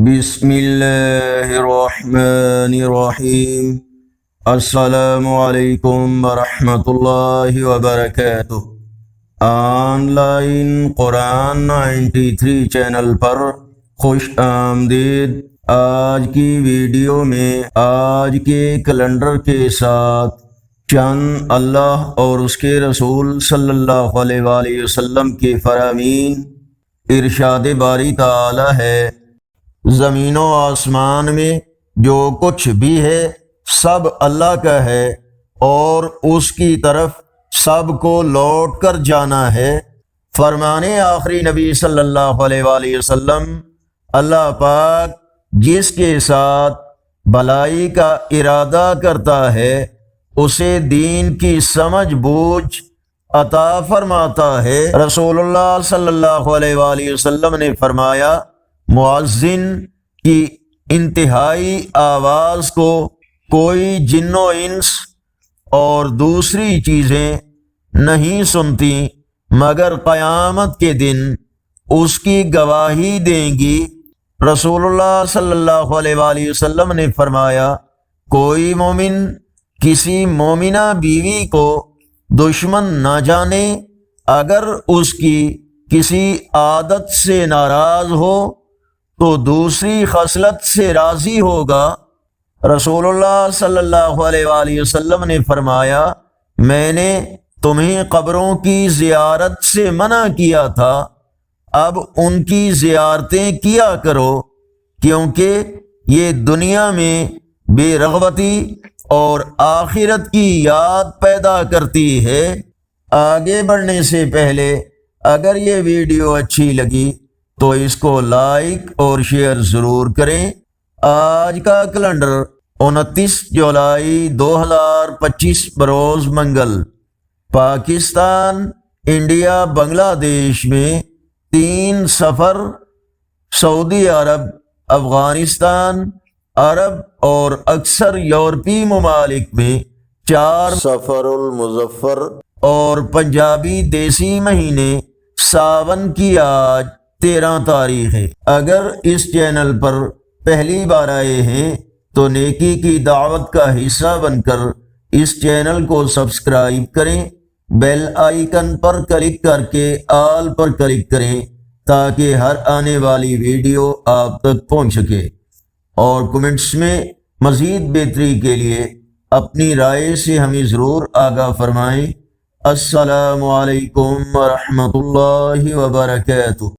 بسم اللہ الرحمن الرحیم۔ السلام علیکم ورحمۃ اللہ وبرکاتہ۔ آن لائن قرآن 93 چینل پر خوش آمدید۔ آج کی ویڈیو میں آج کے کیلنڈر کے ساتھ چند اللہ اور اس کے رسول صلی اللہ علیہ وآلہ وسلم کے فرامین۔ ارشاد باری تعالی ہے، زمین و آسمان میں جو کچھ بھی ہے سب اللہ کا ہے اور اس کی طرف سب کو لوٹ کر جانا ہے۔ فرمانے آخری نبی صلی اللہ علیہ وآلہ وسلم، اللہ پاک جس کے ساتھ بھلائی کا ارادہ کرتا ہے اسے دین کی سمجھ بوجھ عطا فرماتا ہے۔ رسول اللہ صلی اللہ علیہ وآلہ وسلم نے فرمایا، مؤذن کی انتہائی آواز کو کوئی جن و انس اور دوسری چیزیں نہیں سنتی مگر قیامت کے دن اس کی گواہی دیں گی۔ رسول اللہ صلی اللہ علیہ وآلہ وسلم نے فرمایا، کوئی مومن کسی مومنہ بیوی کو دشمن نہ جانے، اگر اس کی کسی عادت سے ناراض ہو تو دوسری خصلت سے راضی ہوگا۔ رسول اللہ صلی اللہ علیہ وآلہ وسلم نے فرمایا، میں نے تمہیں قبروں کی زیارت سے منع کیا تھا، اب ان کی زیارتیں کیا کرو، کیونکہ یہ دنیا میں بے رغبتی اور آخرت کی یاد پیدا کرتی ہے۔ آگے بڑھنے سے پہلے اگر یہ ویڈیو اچھی لگی تو اس کو لائک اور شیئر ضرور کریں۔ آج کا کیلنڈر 29 جولائی 2025 بروز منگل، پاکستان، انڈیا، بنگلہ دیش میں 3 سفر، سعودی عرب، افغانستان، عرب اور اکثر یورپی ممالک میں 4 سفر المظفر اور پنجابی دیسی مہینے ساون کی آج 13 تاریخ ہے۔ اگر اس چینل پر پہلی بار آئے ہیں تو نیکی کی دعوت کا حصہ بن کر اس چینل کو سبسکرائب کریں، بیل آئیکن پر کلک کر کے آل پر کلک کریں تاکہ ہر آنے والی ویڈیو آپ تک پہنچ سکے، اور کمنٹس میں مزید بہتری کے لیے اپنی رائے سے ہمیں ضرور آگاہ فرمائیں۔ السلام علیکم ورحمۃ اللہ وبرکاتہ۔